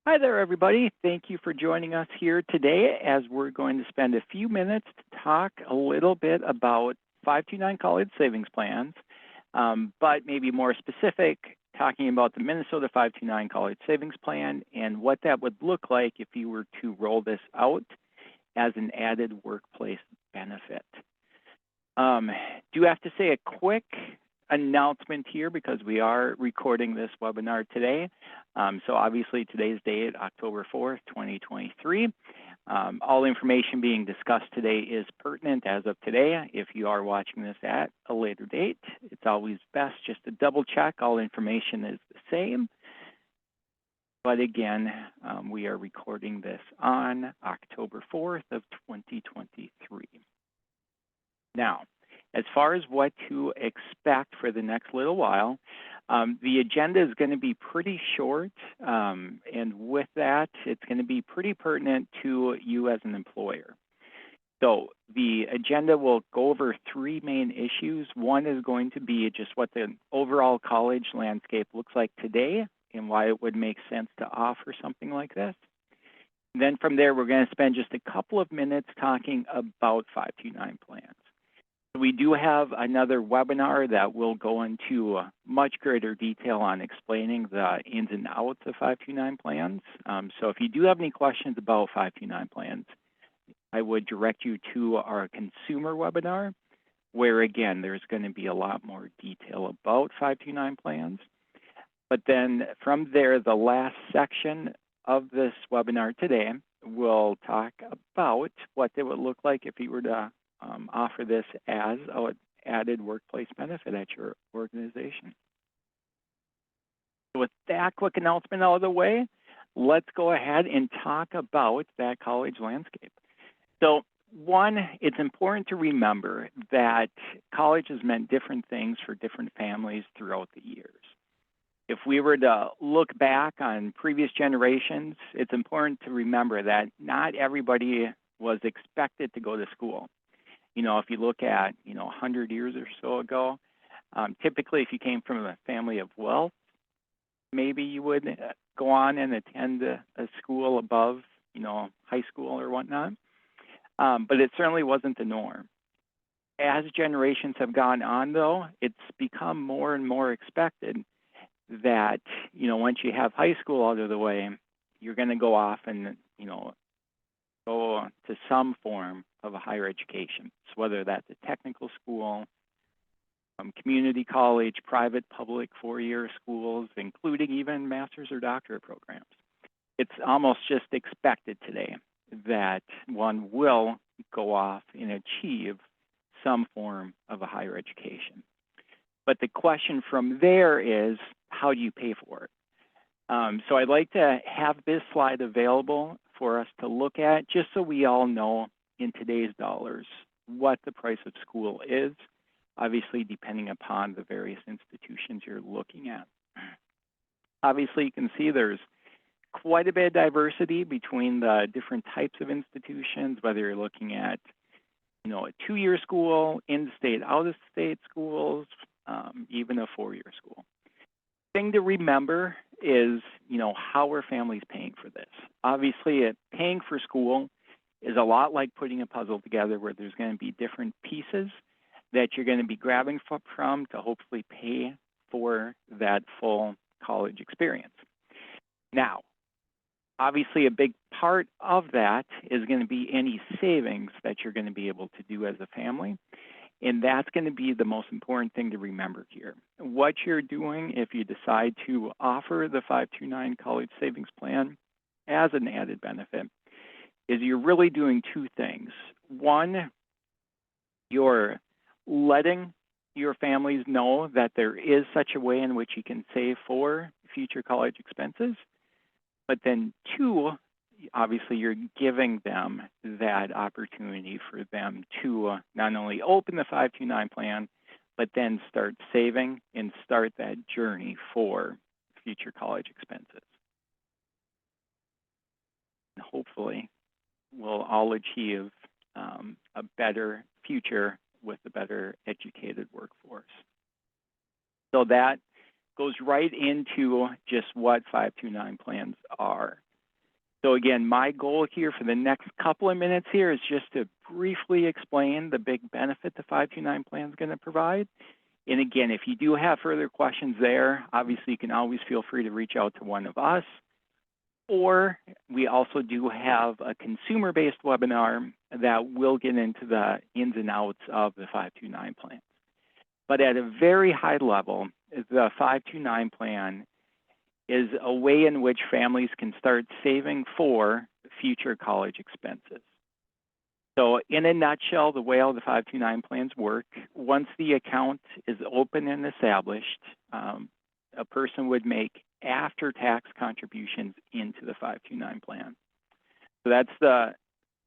Hi there, everybody. Thank you for joining us here today as we're going to spend a few minutes to talk a little bit about 529 college savings plans, but maybe more specific, talking about the Minnesota 529 college savings plan and what that would look like if you were to roll this out as an added workplace benefit. Do have to say a quick announcement here because we are recording this webinar today. So obviously today's date, October 4th, 2023. All information being discussed today is pertinent as of today. If you are watching this at a later date, it's always best just to double check all information is the same. But again, we are recording this on October 4th of 2023. Now, as far as what to expect for the next little while, the agenda is going to be pretty short, and with that, it's going to be pretty pertinent to you as an employer. So the agenda will go over three main issues. One is going to be just what the overall college landscape looks like today and why it would make sense to offer something like this. Then from there, we're going to spend just a couple of minutes talking about 529 plans. We do have another webinar that will go into much greater detail on explaining the ins and outs of 529 plans. So if you do have any questions about 529 plans, I would direct you to our consumer webinar, where again, there's going to be a lot more detail about 529 plans. But then from there, the last section of this webinar today will talk about what it would look like if you were to offer this as an added workplace benefit at your organization. So with that quick announcement out of the way, let's go ahead and talk about that college landscape. So one, it's important to remember that college has meant different things for different families throughout the years. If we were to look back on previous generations, it's important to remember that not everybody was expected to go to school. You know, if you look at, 100 years or so ago, typically if you came from a family of wealth, maybe you would go on and attend a school above, high school or whatnot. But it certainly wasn't the norm. As generations have gone on, though, it's become more and more expected that, once you have high school out of the way, you're going to go off and, go to some form of a higher education. So whether that's a technical school, community college, private, public, four-year schools, including even master's or doctorate programs. It's almost just expected today that one will go off and achieve some form of a higher education. But the question from there is, how do you pay for it? So I'd like to have this slide available for us to look at, just so we all know in today's dollars what the price of school is, obviously depending upon the various institutions you're looking at. Obviously, you can see there's quite a bit of diversity between the different types of institutions, whether you're looking at, a two-year school, in-state, out-of-state schools, even a four-year school. Thing to remember is, how are families paying for this? Obviously, paying for school is a lot like putting a puzzle together where there's going to be different pieces that you're going to be grabbing from to hopefully pay for that full college experience. Now, obviously, a big part of that is going to be any savings that you're going to be able to do as a family. And that's going to be the most important thing to remember here. What you're doing if you decide to offer the 529 college savings plan as an added benefit is you're really doing two things. One, you're letting your families know that there is such a way in which you can save for future college expenses. But then two, obviously you're giving them that opportunity for them to not only open the 529 plan, but then start saving and start that journey for future college expenses. And hopefully we'll all achieve a better future with a better educated workforce. So that goes right into just what 529 plans are. So again, my goal here for the next couple of minutes here is just to briefly explain the big benefit the 529 plan is going to provide. And again, if you do have further questions there, obviously you can always feel free to reach out to one of us. Or we also do have a consumer-based webinar that will get into the ins and outs of the 529 plan. But at a very high level, the 529 plan is a way in which families can start saving for future college expenses. So in a nutshell, the way all the 529 plans work, once the account is open and established, a person would make after-tax contributions into the 529 plan. So that's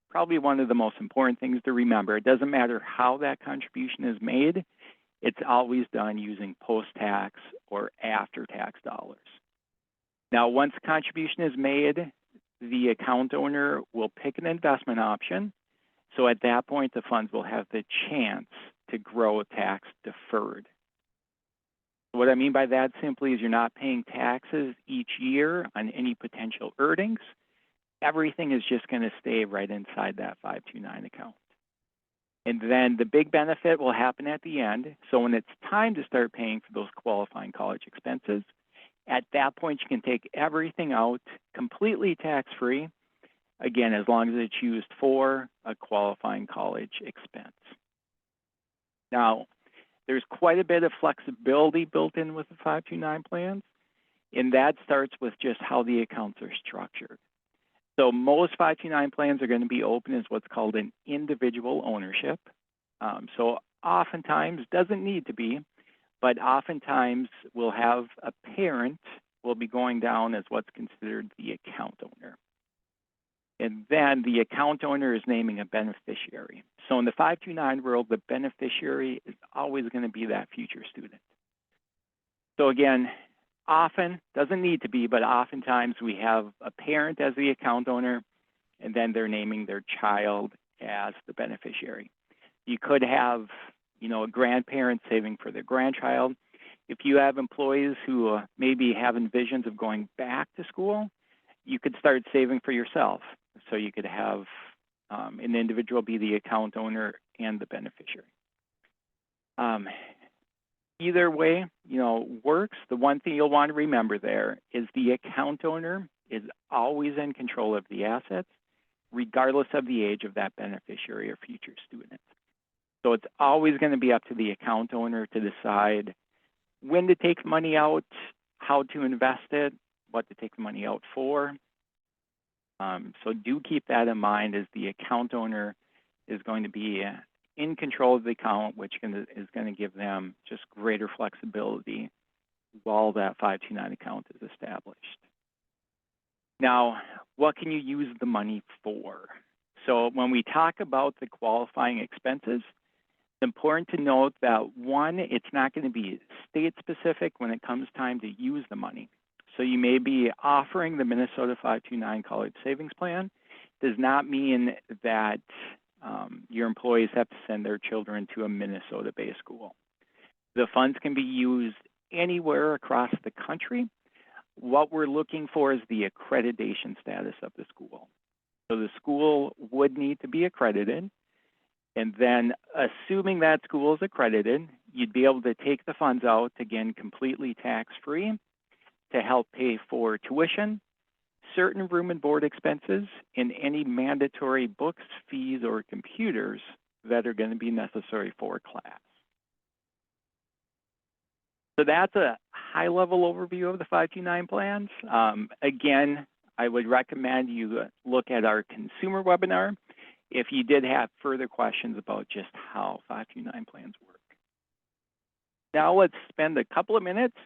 probably one of the most important things to remember. It doesn't matter how that contribution is made, it's always done using post-tax or after-tax dollars. Now, once the contribution is made, the account owner will pick an investment option. So at that point, the funds will have the chance to grow tax deferred. What I mean by that simply is you're not paying taxes each year on any potential earnings. Everything is just going to stay right inside that 529 account. And then the big benefit will happen at the end. So when it's time to start paying for those qualifying college expenses, at that point you can take everything out completely tax-free, again, as long as it's used for a qualifying college expense. Now, there's quite a bit of flexibility built in with the 529 plans, and that starts with just how the accounts are structured. So most 529 plans are going to be open as what's called an individual ownership. So oftentimes, doesn't need to be, but oftentimes we'll have a parent will be going down as what's considered the account owner. And then the account owner is naming a beneficiary. So in the 529 world, the beneficiary is always going to be that future student. So again, often, doesn't need to be, but oftentimes we have a parent as the account owner, and then they're naming their child as the beneficiary. You could have, a grandparent saving for their grandchild. If you have employees who maybe have visions of going back to school, you could start saving for yourself. So you could have an individual be the account owner and the beneficiary. Either way, works. The one thing you'll want to remember there is the account owner is always in control of the assets, regardless of the age of that beneficiary or future student. So it's always going to be up to the account owner to decide when to take money out, how to invest it, what to take the money out for. So do keep that in mind, as the account owner is going to be in control of the account, which is going to give them just greater flexibility while that 529 account is established. Now, what can you use the money for? So when we talk about the qualifying expenses, it's important to note that, one, it's not going to be state-specific when it comes time to use the money. So you may be offering the Minnesota 529 College Savings Plan. Does not mean that your employees have to send their children to a Minnesota-based school. The funds can be used anywhere across the country. What we're looking for is the accreditation status of the school. So the school would need to be accredited. And then, assuming that school is accredited, you'd be able to take the funds out, again, completely tax-free, to help pay for tuition, certain room and board expenses, and any mandatory books, fees, or computers that are going to be necessary for class. So that's a high-level overview of the 529 plans. Again, I would recommend you look at our consumer webinar if you did have further questions about just how 529 plans work. Now let's spend a couple of minutes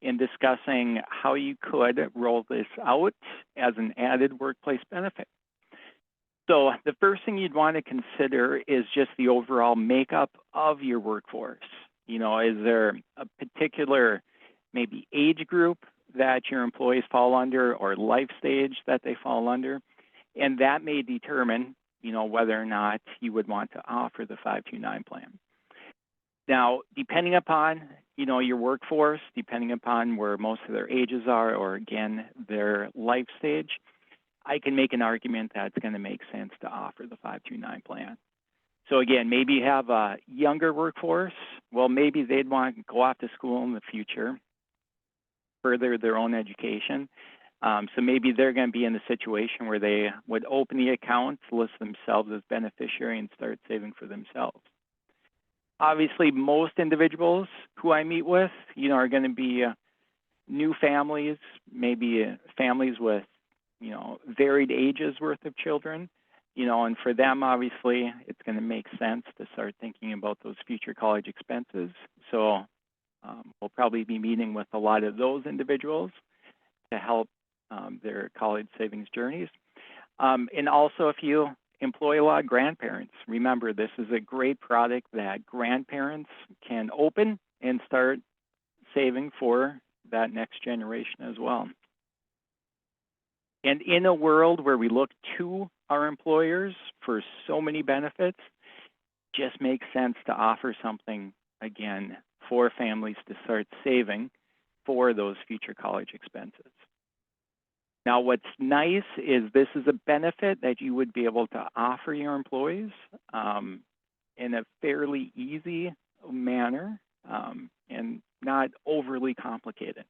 in discussing how you could roll this out as an added workplace benefit. So the first thing you'd want to consider is just the overall makeup of your workforce. Is there a particular maybe age group that your employees fall under, or life stage that they fall under? And that may determine, whether or not you would want to offer the 529 plan. Now, depending upon, your workforce, depending upon where most of their ages are, or again, their life stage, I can make an argument that it's going to make sense to offer the 529 plan. So again, maybe you have a younger workforce. Well, maybe they'd want to go off to school in the future, further their own education. So maybe they're going to be in a situation where they would open the account, list themselves as beneficiary, and start saving for themselves. Obviously, most individuals who I meet with, are going to be new families, maybe families with, varied ages worth of children. And for them, obviously, it's going to make sense to start thinking about those future college expenses. So we'll probably be meeting with a lot of those individuals to help their college savings journeys. And also, if you employ a lot of grandparents, remember this is a great product that grandparents can open and start saving for that next generation as well. And in a world where we look to our employers for so many benefits, it just makes sense to offer something, again, for families to start saving for those future college expenses. Now, what's nice is this is a benefit that you would be able to offer your employees in a fairly easy manner and not overly complicated.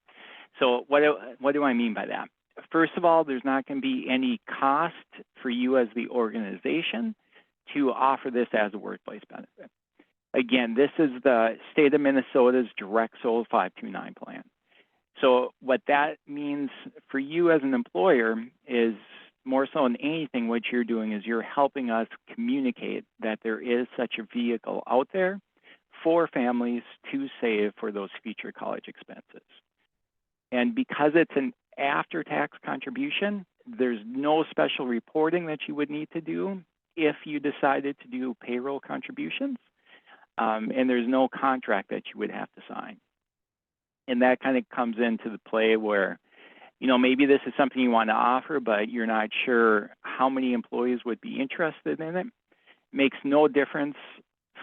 So what do I mean by that? First of all, there's not going to be any cost for you as the organization to offer this as a workplace benefit. Again, this is the state of Minnesota's direct sold 529 plan. So what that means for you as an employer is more so than anything, what you're doing is you're helping us communicate that there is such a vehicle out there for families to save for those future college expenses. And because it's an after-tax contribution, there's no special reporting that you would need to do if you decided to do payroll contributions, and there's no contract that you would have to sign. And that kind of comes into the play where, maybe this is something you want to offer, but you're not sure how many employees would be interested in it. Makes no difference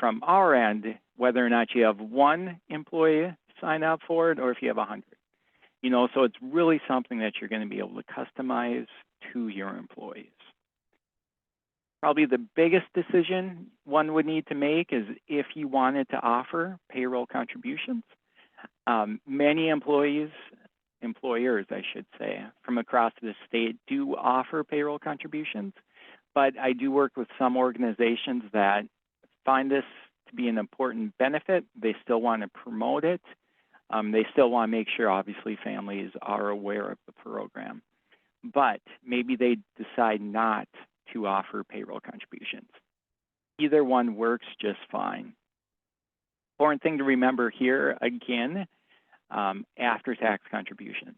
from our end whether or not you have one employee sign up for it or if you have 100. So it's really something that you're going to be able to customize to your employees. Probably the biggest decision one would need to make is if you wanted to offer payroll contributions. Many employers, I should say, from across the state do offer payroll contributions, but I do work with some organizations that find this to be an important benefit. They still want to promote it. They still want to make sure, obviously, families are aware of the program. But maybe they decide not to offer payroll contributions. Either one works just fine. Important thing to remember here, again, after-tax contributions.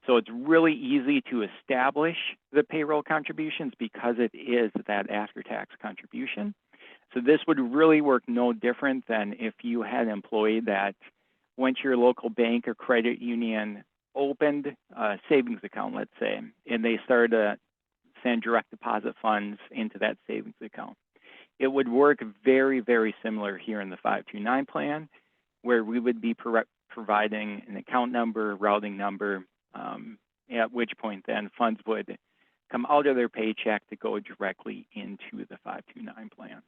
So it's really easy to establish the payroll contributions because it is that after-tax contribution. So this would really work no different than if you had an employee that went to your local bank or credit union, opened a savings account, let's say, and they started to send direct deposit funds into that savings account. It would work very, very similar here in the 529 plan, where we would be providing an account number, routing number, at which point then funds would come out of their paycheck to go directly into the 529 plan.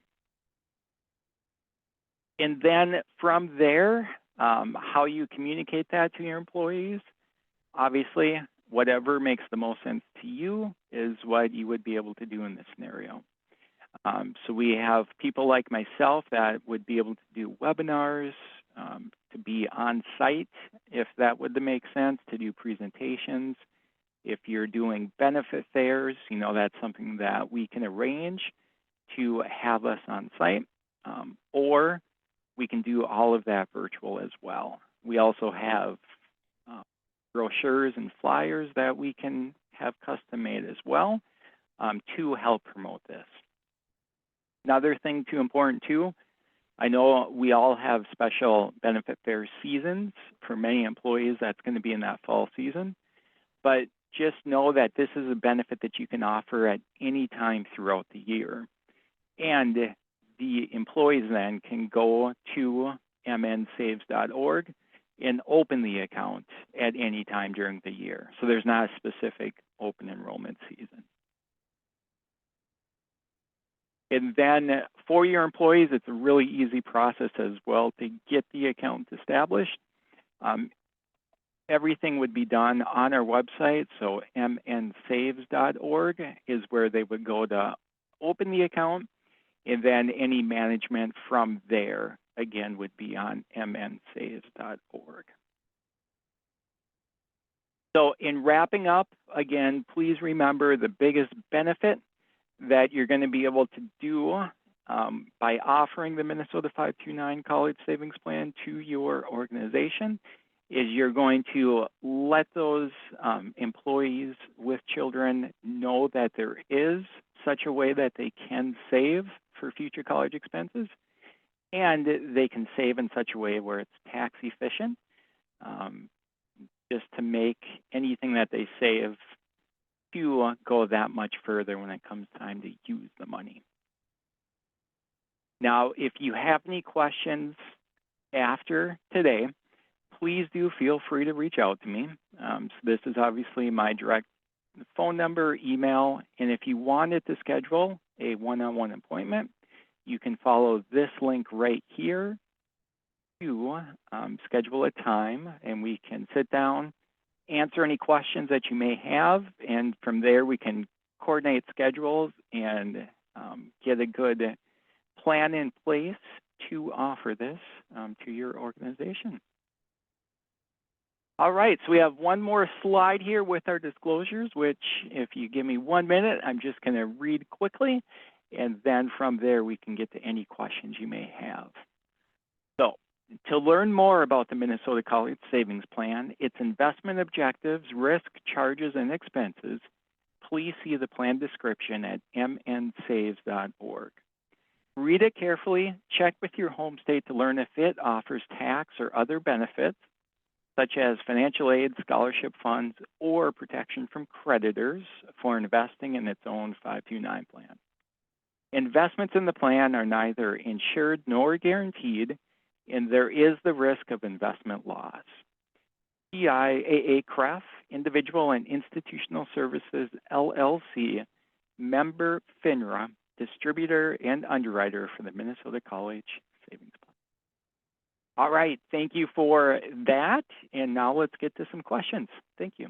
And then from there, how you communicate that to your employees, obviously, whatever makes the most sense to you is what you would be able to do in this scenario. So we have people like myself that would be able to do webinars, to be on site if that would make sense, to do presentations. If you're doing benefit fairs, that's something that we can arrange to have us on site, or we can do all of that virtual as well. We also have brochures and flyers that we can have custom made as well to help promote this. Another thing too important too, I know we all have special benefit fair seasons. For many employees, that's going to be in that fall season. But just know that this is a benefit that you can offer at any time throughout the year. And the employees then can go to MNSAVES.org and open the account at any time during the year. So there's not a specific open enrollment season. And then for your employees, it's a really easy process as well to get the account established. Everything would be done on our website, so MNSAVES.org is where they would go to open the account, and then any management from there, again, would be on MNSAVES.org. So in wrapping up, again, please remember the biggest benefit that you're going to be able to do by offering the Minnesota 529 College Savings Plan to your organization is you're going to let those employees with children know that there is such a way that they can save for future college expenses, and they can save in such a way where it's tax efficient, just to make anything that they save to go that much further when it comes time to use the money. Now, if you have any questions after today, please do feel free to reach out to me. So this is obviously my direct phone number, email, and if you wanted to schedule a one-on-one appointment, you can follow this link right here to schedule a time, and we can sit down, answer any questions that you may have, and from there we can coordinate schedules and get a good plan in place to offer this to your organization. All right, so we have one more slide here with our disclosures, which if you give me 1 minute, I'm just going to read quickly, and then from there we can get to any questions you may have. So to learn more about the Minnesota College Savings Plan, its investment objectives, risk, charges, and expenses, please see the plan description at mnsaves.org. Read it carefully, check with your home state to learn if it offers tax or other benefits, such as financial aid, scholarship funds, or protection from creditors for investing in its own 529 plan. Investments in the plan are neither insured nor guaranteed, and there is the risk of investment loss. PIAA-CREF, Individual and Institutional Services, LLC, member FINRA, distributor and underwriter for the Minnesota College Savings Plan. All right, thank you for that, and now let's get to some questions. Thank you.